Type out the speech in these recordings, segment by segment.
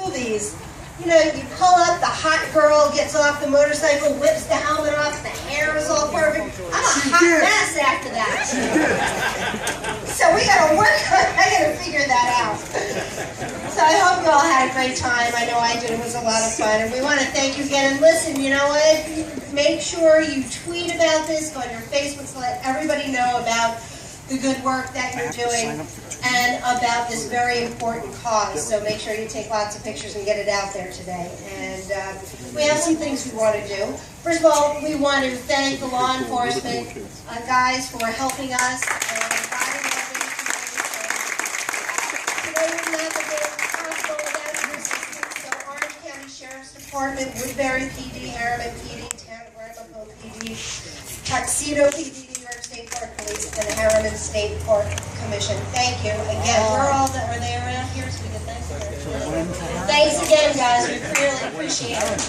movies, you know, you pull up, the hot girl gets off the motorcycle, whips the helmet off, the hair is all perfect. I'm a hot mess after that. So we gotta work on, I gotta figure that out. So I hope you all had a great time. I know I did. It was a lot of fun. And we want to thank you again. And listen, you know what? Make sure you tweet about this, go on your Facebooks, let everybody know about the good work that you're doing and about this very important cause. So make sure you take lots of pictures and get it out there today. And we have some things we want to do. First of all, we want to thank the law enforcement guys for helping us and guiding us today. Would not have been possible without your assistance. So Orange County Sheriff's Department, Woodbury PD, Harriman PD, Town of Ramapo PD, Tuxedo PD, State Park Police, and the Harriman State Park Commission. Thank you again. Are they around here so we can thank them? Thanks again, guys. We really appreciate it.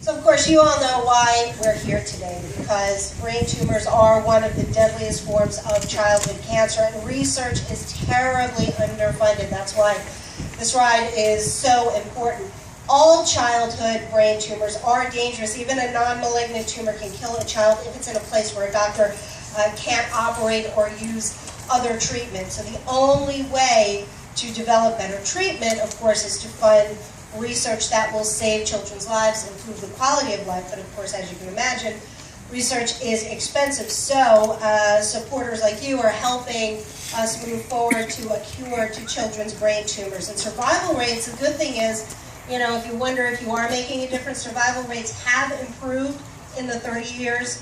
So, of course, you all know why we're here today, because brain tumors are one of the deadliest forms of childhood cancer, and research is terribly underfunded. That's why this ride is so important. All childhood brain tumors are dangerous. Even a non-malignant tumor can kill a child if it's in a place where a doctor can't operate or use other treatment. So the only way to develop better treatment, of course, is to fund research that will save children's lives, improve the quality of life. But of course, as you can imagine, research is expensive. So supporters like you are helping us move forward to a cure to children's brain tumors. And survival rates, the good thing is, you know, if you wonder if you are making a difference, survival rates have improved in the 30 years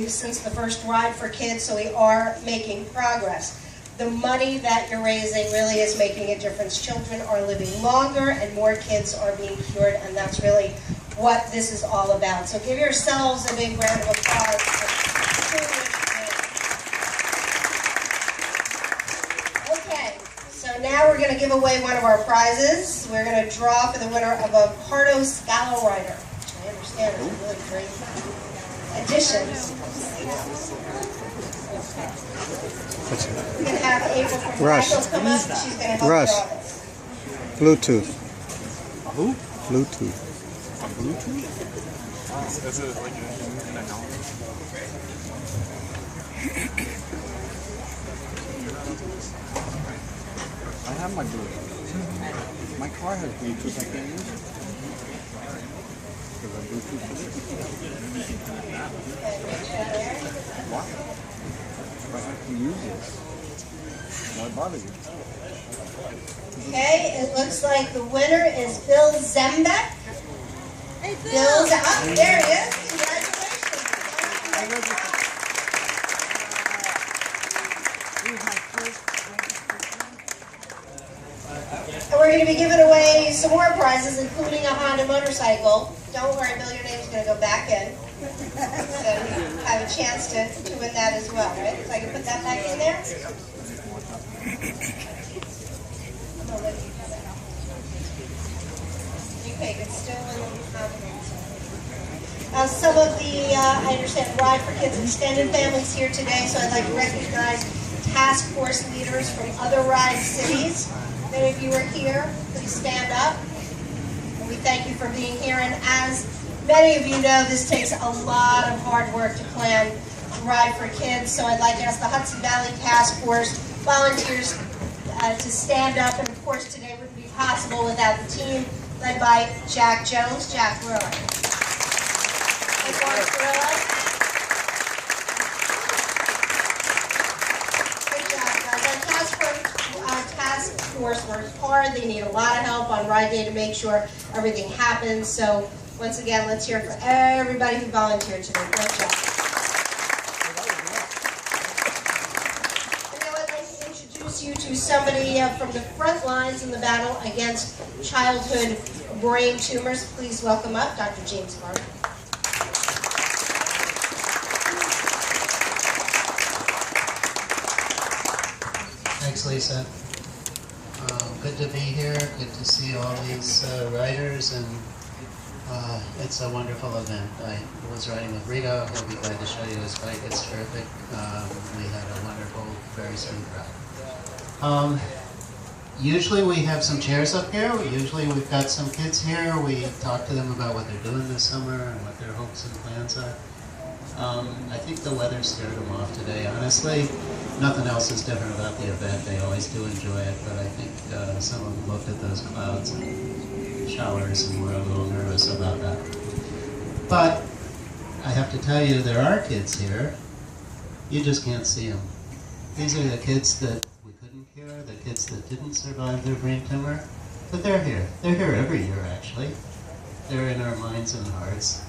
since the first ride for kids, so we are making progress. The money that you're raising really is making a difference. Children are living longer and more kids are being cured, and that's really what this is all about. So give yourselves a big round of applause. Now we're going to give away one of our prizes. We're going to draw for the winner of a Pardo Scalo Rider, which I understand is a really great addition. We're going to have April from Michael come up, and she's going to help draw this. Bluetooth. Who? Bluetooth. Bluetooth? Is it like in a helmet? I have my Bluetooth. My car has Bluetooth. I can't use it. Because I Bluetooth. What? If I have to use it, why bother you? Okay, it looks like the winner is Bill Zembeck. Hey, Bill, there he is. Congratulations. And we're going to be giving away some more prizes, including a Honda motorcycle. Don't worry, Bill, your name's going to go back in. So you have a chance to win that as well, right? So I can put that back in there? Okay, it's still in the some of the, I understand, Ride for Kids extended families here today, so I'd like to recognize task force leaders from other RIDE cities. Many of you are here. Please stand up. And we thank you for being here. And as many of you know, this takes a lot of hard work to plan Ride for Kids. So I'd like to ask the Hudson Valley Task Force volunteers to stand up. And of course, today wouldn't be possible without the team led by Jack Jones. Jack, where are you? Task force works hard. They need a lot of help on Ride Day to make sure everything happens. So once again, let's hear it for everybody who volunteered today. Great job. And now I'd like to introduce you to somebody from the front lines in the battle against childhood brain tumors. Please welcome up Dr. James Carter. Thanks, Lisa. Good to be here. Good to see all these riders, and it's a wonderful event. I was riding with Rito. He'll be glad to show you his bike. It's terrific. We had a wonderful very sweet crowd. Usually we have some chairs up here. Usually we've got some kids here. We talk to them about what they're doing this summer and what their hopes and plans are. I think the weather scared them off today, honestly. Nothing else is different about the event. They always do enjoy it, but I think some of them looked at those clouds and showers and were a little nervous about that. But I have to tell you, there are kids here. You just can't see them. These are the kids that we couldn't cure, the kids that didn't survive their brain tumor, but they're here. They're here every year, actually. They're in our minds and hearts,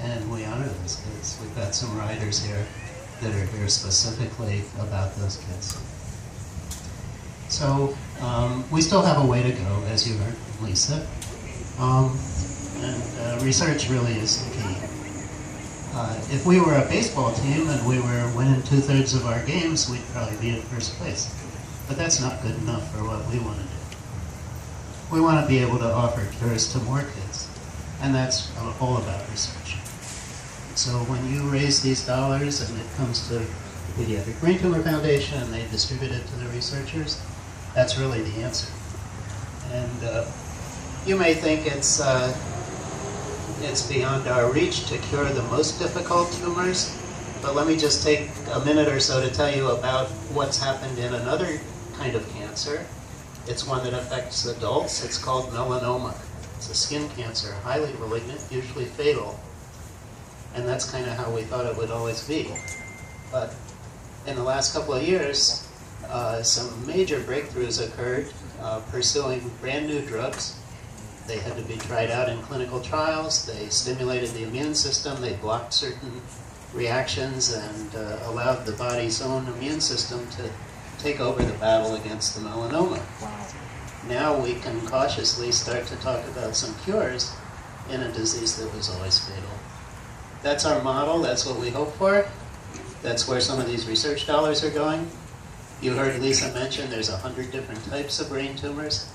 and we honor those kids. We've got some riders here that are here specifically about those kids. So we still have a way to go, as you heard from Lisa, and research really is the key. If we were a baseball team and we were winning 2/3 of our games, we'd probably be in first place. But that's not good enough for what we want to do. We want to be able to offer cures to more kids, and that's all about research. So when you raise these dollars and it comes to the Pediatric Brain Tumor Foundation and they distribute it to the researchers, that's really the answer. And you may think it's beyond our reach to cure the most difficult tumors, but let me just take a minute or so to tell you about what's happened in another kind of cancer. It's one that affects adults. It's called melanoma. It's a skin cancer, highly malignant, usually fatal. And that's kind of how we thought it would always be. But in the last couple of years, some major breakthroughs occurred pursuing brand new drugs. They had to be tried out in clinical trials. They stimulated the immune system. They blocked certain reactions and allowed the body's own immune system to take over the battle against the melanoma. Wow. Now we can cautiously start to talk about some cures in a disease that was always fatal. That's our model. That's what we hope for. That's where some of these research dollars are going. You heard Lisa mention there's 100 different types of brain tumors.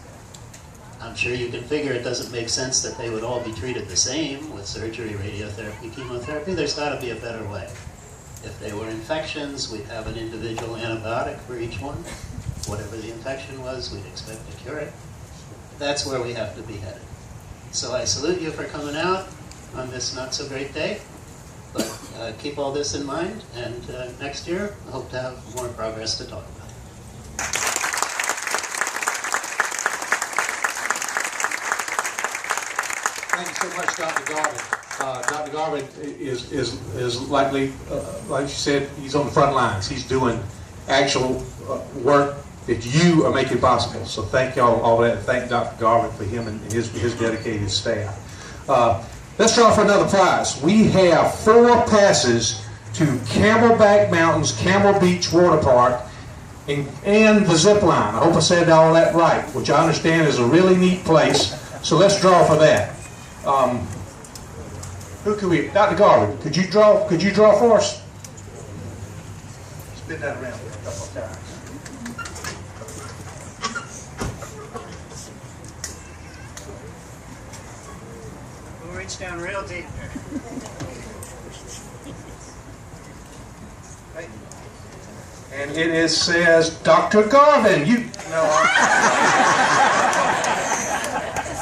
I'm sure you can figure it doesn't make sense that they would all be treated the same with surgery, radiotherapy, chemotherapy. There's got to be a better way. If they were infections, we'd have an individual antibiotic for each one. Whatever the infection was, we'd expect to cure it. That's where we have to be headed. So I salute you for coming out on this not-so-great day. But keep all this in mind, and next year, I hope to have more progress to talk about. Thank you so much, Dr. Garvin. Dr. Garvin is likely, like you said, he's on the front lines. He's doing actual work that you are making possible. So thank y'all all that. Thank Dr. Garvin for him and his dedicated staff. Let's draw for another prize. We have 4 passes to Camelback Mountains, Camel Beach Water Park, and the zip line. I hope I said all that right, which I understand is a really neat place. So let's draw for that. Who could we? Dr. Garvin, could you draw for us? Spin that around a couple of times. We'll reach down real deep here. And it says Dr. Garvin. You know.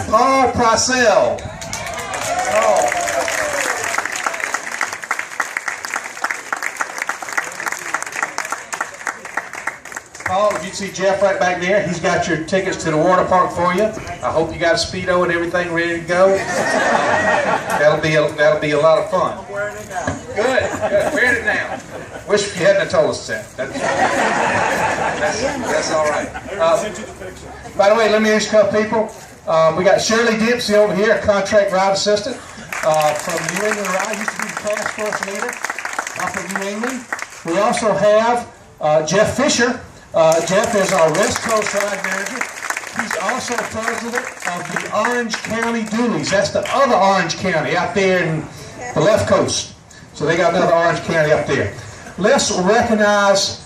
Paul Pricell. Oh. Paul, if you see Jeff right back there, he's got your tickets to the water park for you. I hope you got a Speedo and everything ready to go. That'll be a lot of fun. I'm wearing it now. Good. Wearing it now. Wish you hadn't told us that. That's all right. By the way, let me introduce a couple people. We got Shirley Dempsey over here, a contract ride assistant from New England Ride. Used to be the task force leader up in New England. We also have Jeff Fisher. Jeff is our West Coast ride manager. He's also president of the Orange County Doolies. That's the other Orange County out there in the left coast. So they got another Orange County up there. Let's recognize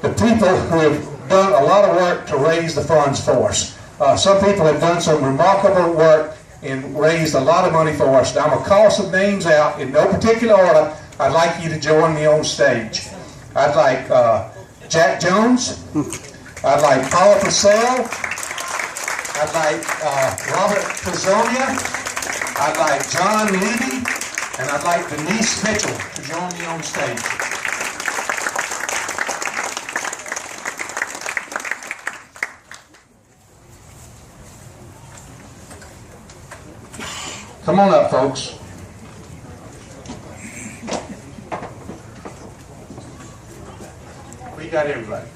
the people who have done a lot of work to raise the funds for us. Some people have done some remarkable work and raised a lot of money for us. Now I'm going to call some names out in no particular order. I'd like you to join me on stage. I'd like Jack Jones. I'd like Paula Purcell. I'd like Robert Pizzonia. I'd like John Levy. And I'd like Denise Mitchell to join me on stage. Come on up, folks. We got everybody.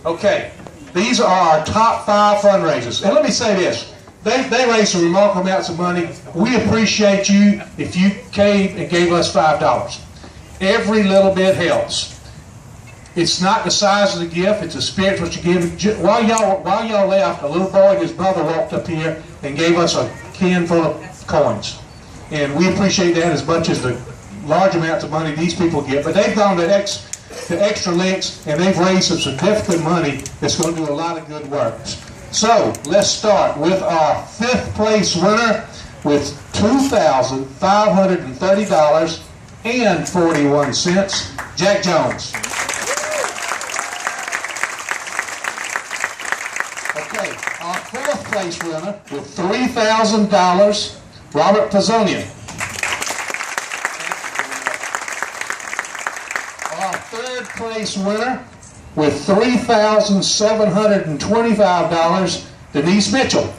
Okay, these are our top 5 fundraisers. And let me say this. They raised some remarkable amounts of money. We appreciate you if you came and gave us $5. Every little bit helps. It's not the size of the gift, it's the spirit what you give. While y'all left, a little boy and his brother walked up here and gave us a can full of coins. And we appreciate that as much as the large amounts of money these people get. But they've gone to extra lengths and they've raised some significant money that's going to do a lot of good work. So let's start with our 5th place winner with $2,530.41, Jack Jones. Okay, our 4th place winner with $3,000, Robert Pizzonia. Our 3rd place winner with $3,725, Denise Mitchell.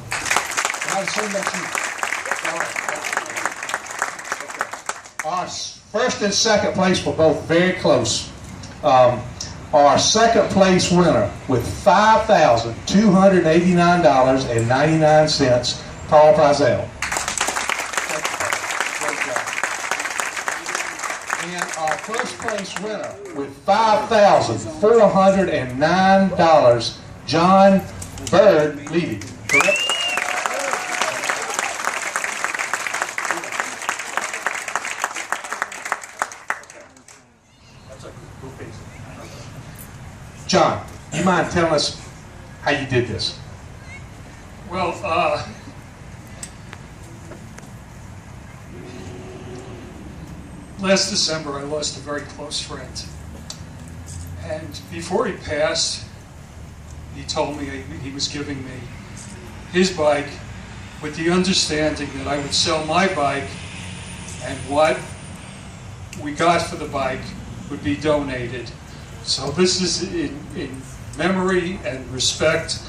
Our 1st and 2nd place were both very close. Our 2nd place winner with $5,289.99, Paul Prizell. And our 1st place winner with $5,409, John Bird Levy. Correct? John, you mind telling us how you did this? Well, last December I lost a very close friend. And before he passed, he told me he was giving me his bike with the understanding that I would sell my bike and what we got for the bike would be donated. So this is in memory and respect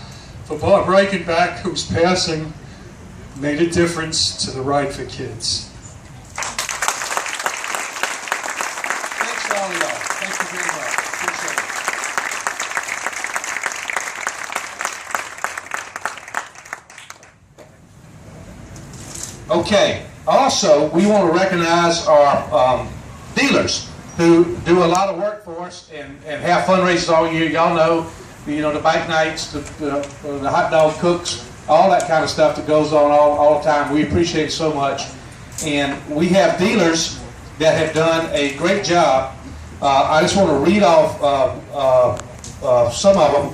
for Bob Reichenbach, whose passing made a difference to the Ride for Kids. Thanks to all of y'all. Thank you very much. Appreciate it. Okay. Also, we want to recognize our dealers who do a lot of work for us and have fundraisers all year. Y'all know, the bike nights, the hot dog cooks, all that kind of stuff that goes on all the time. We appreciate it so much. And we have dealers that have done a great job. I just want to read off some of them.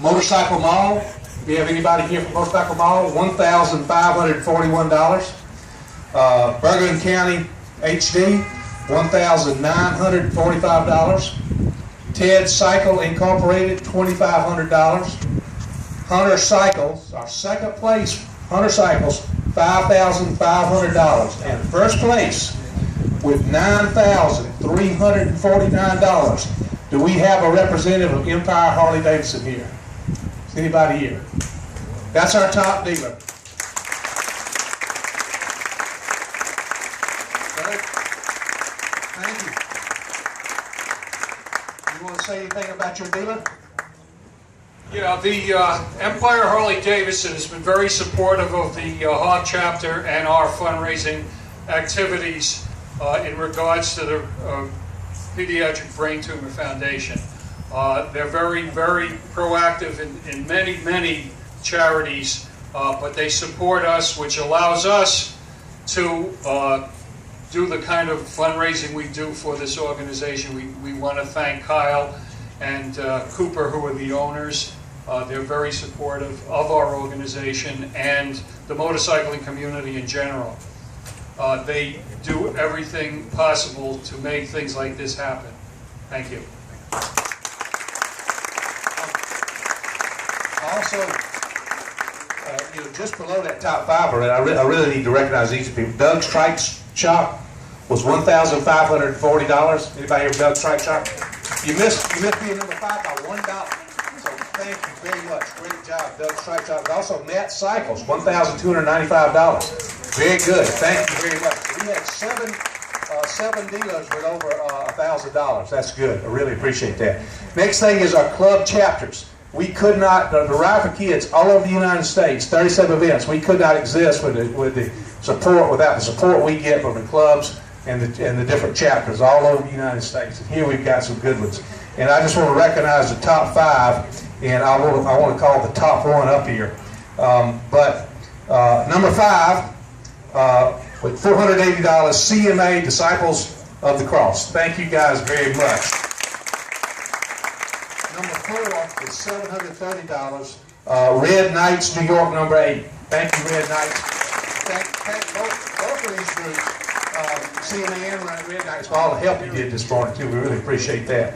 Motorcycle Model. Do we have anybody here from Motorcycle Model? $1,541. Bergen County HD, $1,945. Ted Cycle Incorporated, $2,500. Hunter Cycles, our 2nd place, Hunter Cycles, $5,500. And 1st place with $9,349. Do we have a representative of Empire Harley Davidson here? Is anybody here? That's our top dealer. Thank you. You want to say anything about your dealer? Yeah, the Empire Harley Davidson has been very supportive of the Hog chapter and our fundraising activities in regards to the Pediatric Brain Tumor Foundation. They're very, very proactive in many, many charities, but they support us, which allows us to do the kind of fundraising we do for this organization. We want to thank Kyle and Cooper, who are the owners. They're very supportive of our organization and the motorcycling community in general. They do everything possible to make things like this happen. Thank you. also, just below that top five, I really need to recognize these people. Doug's Trike Shop was $1,540. Anybody hear Doug's Trike Shop? You missed being number 5 by $1. So thank you very much. Great job, Doug's Trike Shop. Also, Matt Cycles, $1,295. Very good. Thank you very much. We had seven dealers with over $1,000. That's good. I really appreciate that. Next thing is our club chapters. We could not, the Ride for Kids all over the United States, 37 events, we could not exist with the support, without the support we get from the clubs and the different chapters all over the United States. And here we've got some good ones. And I just want to recognize the top 5, and I want to call the top 1 up here. Number 5, with $480, CMA Disciples of the Cross. Thank you guys very much. Number 4 is $730. Red Knights, New York, number 8. Thank you, Red Knights. Thank both of these groups, CMA and Red Knights, for all the help you did this morning, too. We really appreciate that.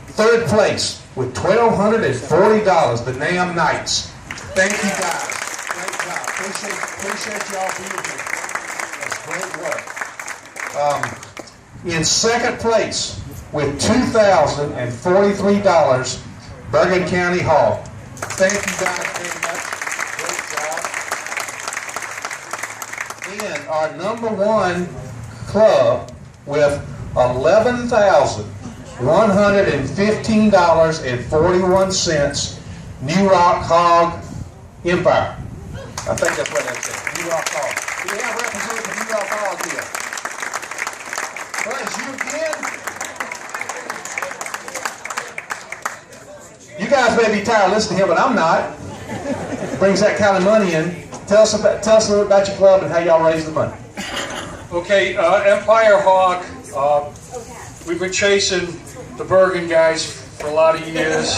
Third place with $1,240, the NAM Knights. Thank you, guys. Great job. Appreciate y'all being here. That's great work. In second place, with $2,043, Bergen County Hall. Thank you guys very much. Great job. And our number 1 club with $11,115.41, New Rock Hog Empire. I think that's what that says. New Rock Hog. Do we have representatives of New Rock Hog here? Praise you again. You guys may be tired of listening to him, but I'm not. Brings that kind of money in. Tell us a little about your club and how y'all raise the money. Okay, Empire Hog. We've been chasing the Bergen guys for a lot of years,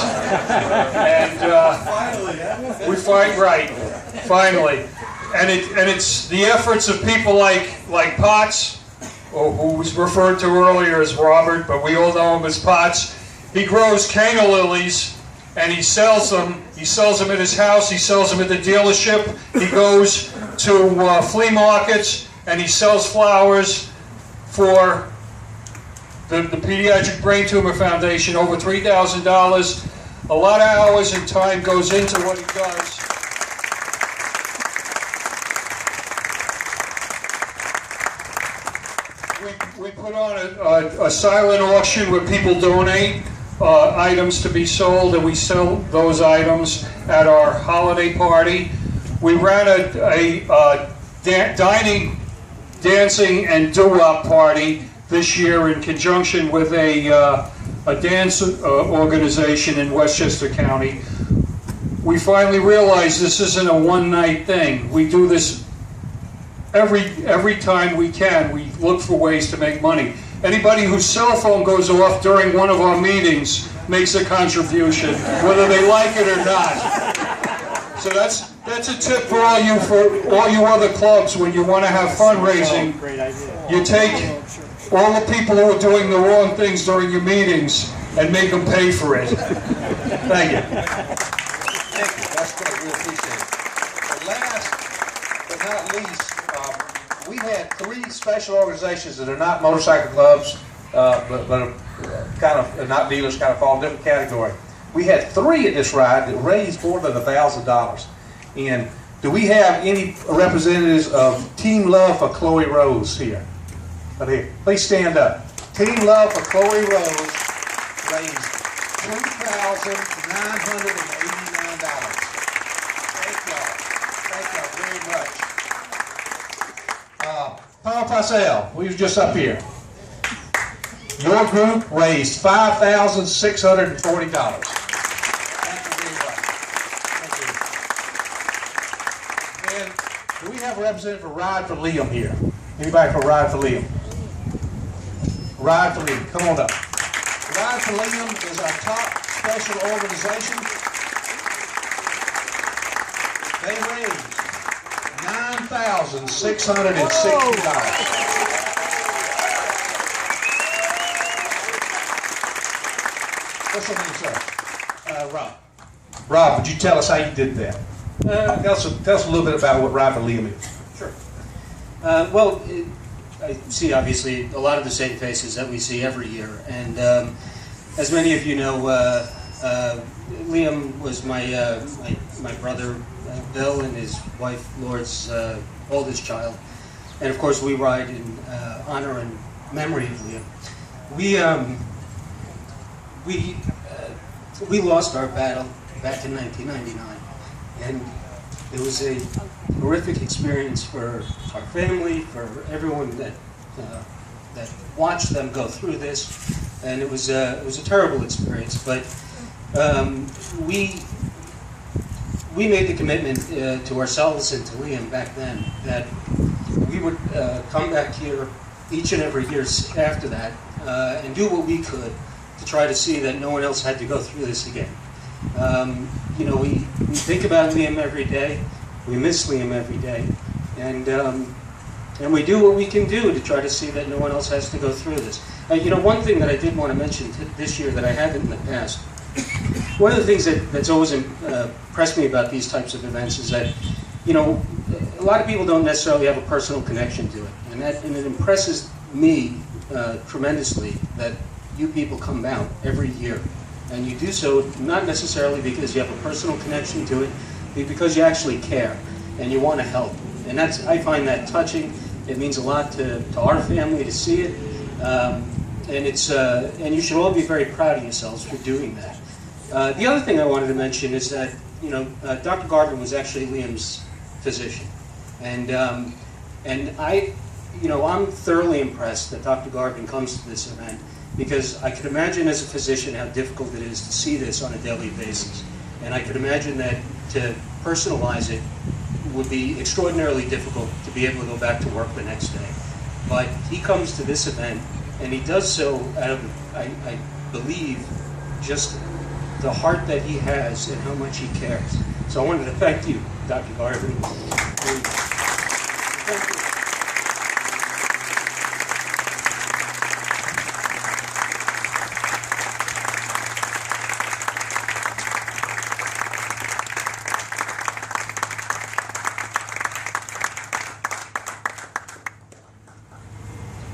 and we fight right, finally. And it's the efforts of people like Potts, who was referred to earlier as Robert, but we all know him as Potts. He grows cana lilies and he sells them. He sells them at his house. He sells them at the dealership. He goes to flea markets and he sells flowers for the Pediatric Brain Tumor Foundation. Over $3,000. A lot of hours and time goes into what he does. We put on a silent auction where people donate items to be sold, and we sell those items at our holiday party. We ran a dining, dancing, and doo-wop party this year in conjunction with a dance organization in Westchester County. We finally realized this isn't a one-night thing. We do this every time we can. We look for ways to make money. Anybody whose cell phone goes off during one of our meetings makes a contribution, whether they like it or not. So that's a tip for all you other clubs when you want to have fundraising. You take all the people who are doing the wrong things during your meetings and make them pay for it. Thank you. Thank you. That's great. We appreciate it. And last but not least, we had 3 special organizations that are not motorcycle clubs, but are kind of not dealers, kind of fall in a different category. We had 3 at this ride that raised more than $1,000. And do we have any representatives of Team Love for Chloe Rose here? Right here. Please stand up. Team Love for Chloe Rose raised $2,989. Thank y'all. Thank y'all very much. Paul Parcell, we were just up here. Your group raised $5,640. Thank you very much. Thank you. And do we have a representative for Ride for Liam here? Anybody for Ride for Liam? Ride for Liam, come on up. Ride for Liam is our top special organization. They raised $9,660. What's your name, sir? Rob. Rob, would you tell us how you did that? Tell us a little bit about what Rob and Liam is. Sure. I see obviously a lot of the same faces that we see every year, and as many of you know, Liam was my brother Bill and his wife Laura's oldest child, and of course we ride in honor and memory of Liam. We lost our battle back in 1999, and it was a horrific experience for our family, for everyone that watched them go through this, and it was a terrible experience. But we made the commitment to ourselves and to Liam back then that we would come back here each and every year after that and do what we could to try to see that no one else had to go through this again. We think about Liam every day. We miss Liam every day, and we do what we can do to try to see that no one else has to go through this. One thing that I did want to mention this year that I haven't in the past. One of the things that's always impressed me about these types of events is that, a lot of people don't necessarily have a personal connection to it, and it impresses me tremendously that you people come out every year, and you do so not necessarily because you have a personal connection to it, but because you actually care and you want to help. And I find that touching. It means a lot to our family to see it, and you should all be very proud of yourselves for doing that. The other thing I wanted to mention is that Dr. Garvin was actually Liam's physician, and I'm thoroughly impressed that Dr. Garvin comes to this event, because I could imagine as a physician how difficult it is to see this on a daily basis, and I could imagine that to personalize it would be extraordinarily difficult to be able to go back to work the next day. But he comes to this event, and he does so out of, I believe, just the heart that he has and how much he cares. So I wanted to thank you, Dr. Garvin. Thank you.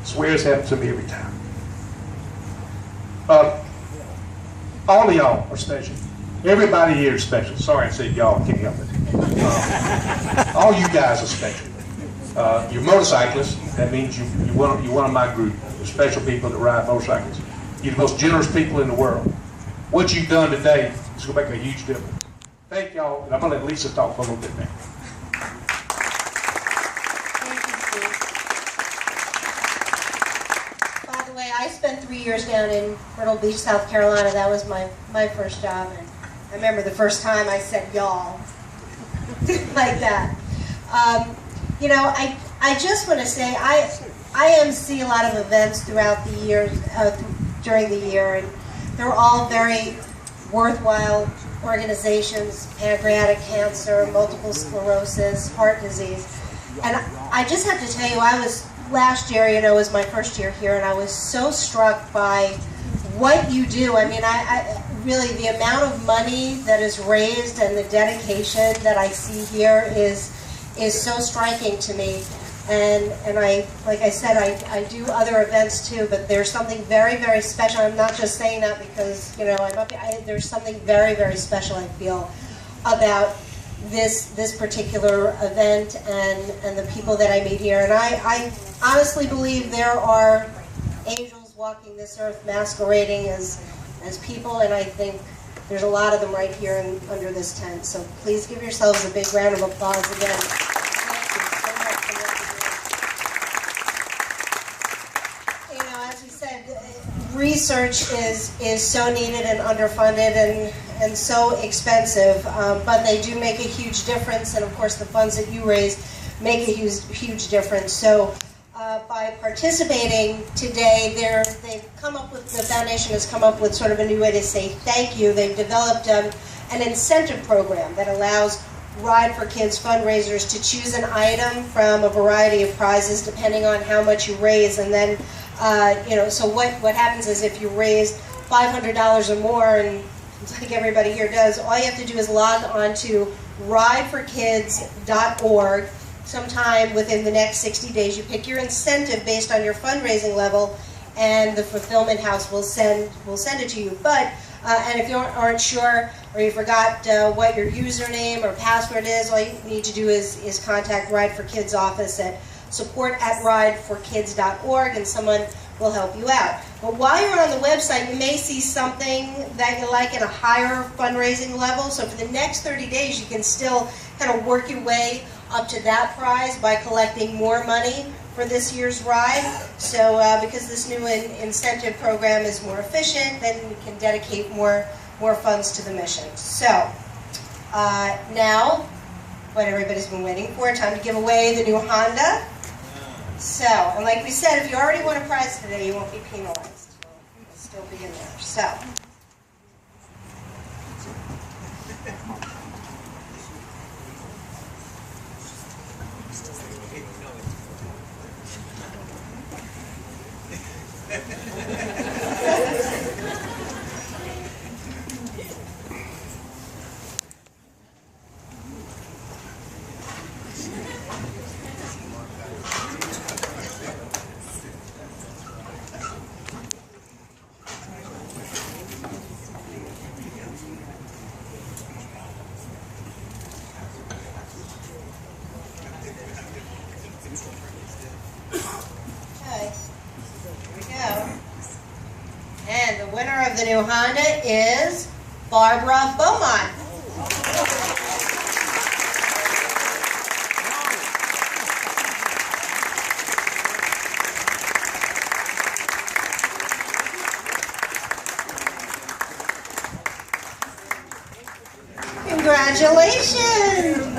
Swears happens to me every time. All of y'all are special. Everybody here is special. Sorry I said y'all, I can't help it. All you guys are special. You're motorcyclists. That means you're one of my group. You're special people that ride motorcycles. You're the most generous people in the world. What you've done today is going to make a huge difference. Thank y'all, and I'm going to let Lisa talk for a little bit now. I spent 3 years down in Myrtle Beach, South Carolina. That was my first job, and I remember the first time I said y'all like that. I just want to say I MC a lot of events throughout the year, during the year, and they're all very worthwhile organizations: pancreatic cancer, multiple sclerosis, heart disease. And I just have to tell you, last year, was my first year here, and I was so struck by what you do. I mean, I really, the amount of money that is raised and the dedication that I see here is so striking to me. And I, like I said, I do other events too, but there's something very, very special. I'm not just saying that because, I'm up here. There's something very, very special I feel about this particular event and the people that I meet here. And I honestly believe there are angels walking this earth masquerading as people, and I think there's a lot of them right here under this tent. So please give yourselves a big round of applause again. Thank you so much for what you do. As we said, research is so needed and underfunded and so expensive, but they do make a huge difference, and of course the funds that you raise make a huge difference. So by participating today, the foundation has come up with sort of a new way to say thank you. They've developed an incentive program that allows Ride for Kids fundraisers to choose an item from a variety of prizes depending on how much you raise, and then so what happens is if you raise $500 or more, and like everybody here does, all you have to do is log on to rideforkids.org. Sometime within the next 60 days, you pick your incentive based on your fundraising level, and the fulfillment house will send it to you. But and if you aren't sure or you forgot what your username or password is, all you need to do is contact Ride for Kids office at support@rideforkids.org, and someone will help you out. But while you're on the website, you may see something that you like at a higher fundraising level. So for the next 30 days, you can still kind of work your way up to that prize by collecting more money for this year's ride. So because this new incentive program is more efficient, then we can dedicate more funds to the mission. So now, what everybody's been waiting for, time to give away the new Honda. So, and like we said, if you already won a prize today, you won't be penalized. You'll still be in there. So. And the winner of the new Honda is Barbara Beaumont. Congratulations!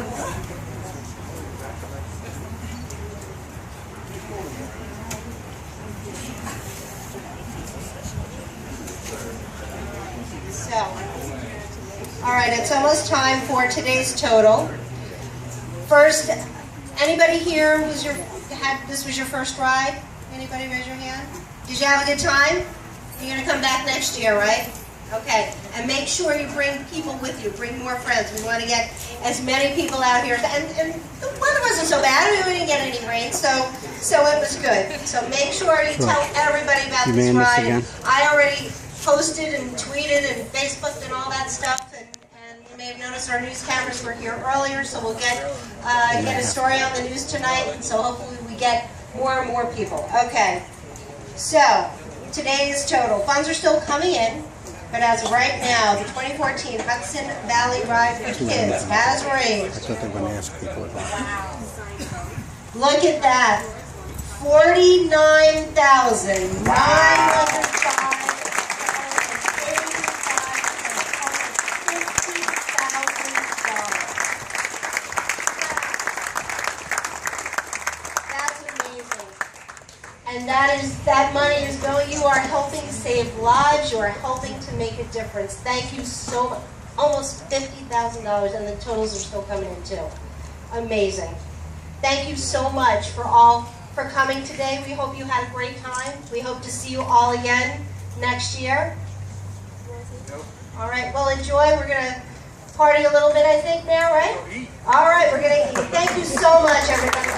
All right, it's almost time for today's total. First, anybody here this was your first ride? Anybody raise your hand? Did you have a good time? You're gonna come back next year, right? Okay, and make sure you bring people with you. Bring more friends. We want to get as many people out here. And the weather wasn't so bad. I mean, we didn't get any rain, so it was good. So make sure you tell everybody about this ride. I already posted and tweeted and Facebooked and all that stuff, and you may have noticed our news cameras were here earlier, so we'll get a story on the news tonight, and so hopefully we get more and more people. Okay, so today's total. Funds are still coming in, but as of right now, the 2014 Hudson Valley Ride for Kids has raised. That's what they're going to ask people about. Wow. Look at that. $49,905. And that money is going, you are helping save lives, you are helping to make a difference. Thank you so much. Almost $50,000, and the totals are still coming in too. Amazing. Thank you so much for coming today. We hope you had a great time. We hope to see you all again next year. All right, well enjoy. We're going to party a little bit, I think, now, right? All right, we're going to eat. Thank you so much, everybody.